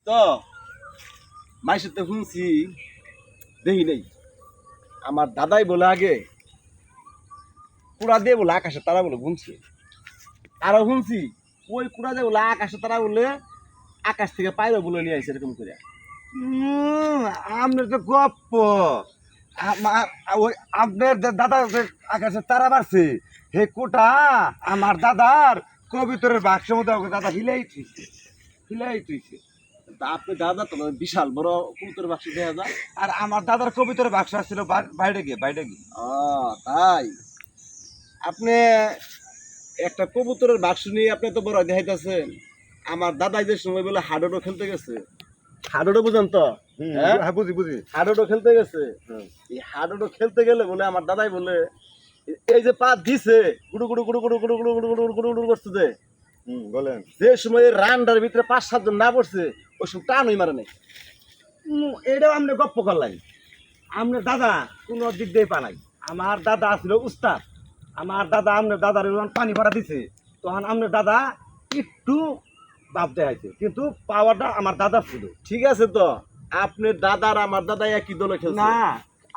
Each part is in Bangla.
তো মাইসের তো শুনছি দেখি নেই আমার দাদাই বলে আগে কুড়া দিয়ে বলে আকাশে তারা বলে গুনছে আরো শুনছি ওই কুড়া দিয়ে বলে আকাশে তারা বলে আকাশ থেকে পায়রা বলে নিয়ে আসে এরকম করে। আপনার তো গপ্প ওই আপনার দাদা আকাশে তারা বাড়ছে হে কোটা আমার দাদার কবিতরের বাক্স মতো দাদা হিলাই তুইছে তা আপনি দাদা তো বিশাল বড় কবুতর বাক্স দেওয়া যায়। আর আমার দাদার কবিতরের বাক্স আসছিল বাইরে গিয়ে ও তাই আপনি একটা কবুতরের বাক্স নিয়ে আপনি তো বড় দেখাইতেছেন। আমার দাদাই যে সময় বলে হাডোডো খেলতে গেছে, হাডোডো বুঝেন তো? হ্যাঁ বুঝি হাডোডো খেলতে গেছে। এই হাডোডো খেলতে গেলে বলে আমার দাদাই বলে এই যে পা দিছে গুড়ু গুড়ু গুড়ু গুড়ু গুড়ু গুড়ু গুড়ু গুড়ু গুড়ু গুড়ু করছে যে বলেন যে সময় রান্ডার ভিতরে 5-7 জন না পড়ছে ওই সময় টানই মারে নাই। এটাও আপনি গপ্প করলেন। আপনার দাদা কোনো দিক দিয়ে পা নাই। আমার দাদা ছিল উস্তাদ। আমার দাদা আপনার দাদার যখন পানি ভরা দিছে তখন আপনার দাদা একটু বাপ দেখাইছে, কিন্তু পাওয়ারটা আমার দাদা ছিল। ঠিক আছে তো আপনার দাদার আমার দাদা একই দলে খেলছে না,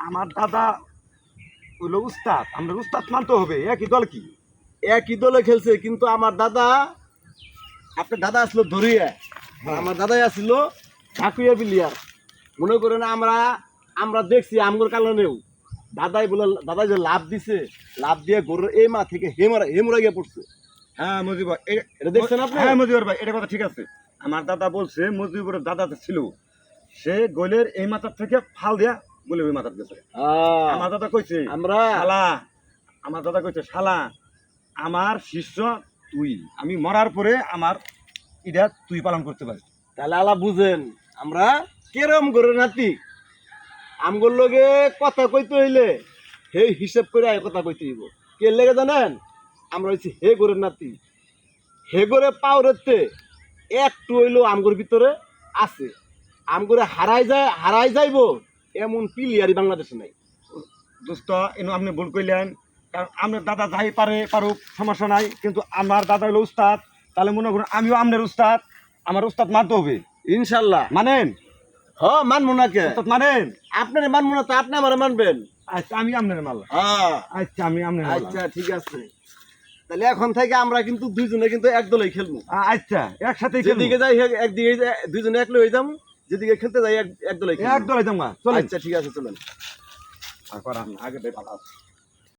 আমার দাদা হইল উস্তাদ, আমরা উস্তাদ মানতে হবে। একই দল কি? একই দলে খেলছে, কিন্তু আমার দাদা আপনার দাদা আসলো ধরিয়া আমার দাদাই আসছিল ঢাকুয়া বিলিয়ার। মনে করেন আমরা দেখছি আমগর কারণেও দাদাই বলে দাদাই যে লাভ দিছে, লাভ দিয়ে গরুর এই মা থেকে হেমরা গিয়ে পড়ছে। হ্যাঁ মুজিবর, এটা দেখছেন আপনি? হ্যাঁ মুজিবর ভাই, এটা কথা ঠিক আছে। আমার দাদা বলছে মুজিবরের দাদা ছিল সে গোলের এই মাথার থেকে ফাল দিয়া গোলের ওই মাথার গেছে। আমার দাদা কইছে শালা, আমার দাদা কইছে শালা আমার শিষ্য তুই, আমি মরার পরে আমার ইটা তুই পালন করতে পারিস। তাহলে আলা বুঝেন আমরা কেরম গরুর নাতি আমগর লগে কথা কইতে হইলে হে হিসাব করে কথা কইতে হইব। কে লেগে জানেন? আমরা হইছি হে গরের নাতি, হে গরে পাওরেতে একটু হইলো আমগর ভিতরে আছে। আমগরে হারাই যাইব এমন প্লেয়ারই বাংলাদেশে নাই। দোস্ত এনে আপনি ভুল কইলেন, কারণ আপনার দাদা যাই পারুক সমস্যা নাই, কিন্তু আমার দাদা হলো উস্তাদ। তাহলে মনে করুন আমিও আপনার উস্তাদ, আমার উস্তাদ মানতে হবে ইনশাল্লাহ। মানেন? মানবো না কে? উস্তাদ মানেন? আপনারে মানবো না তো আপনি আমারে মানবেন? আচ্ছা আমি আপনার মানলাম। আচ্ছা আমি আপনার আচ্ছা ঠিক আছে। তাহলে এখন থেকে আমরা কিন্তু দুইজনে কিন্তু এক দলেই খেলবো। আচ্ছা একসাথে যেদিকে যাই একদিকে দুইজনে একলে হয়ে যাবো, যেদিকে খেলতে যাই এক দলেই যাবো। চলেন। আচ্ছা ঠিক আছে চলেন। আগে ভালো।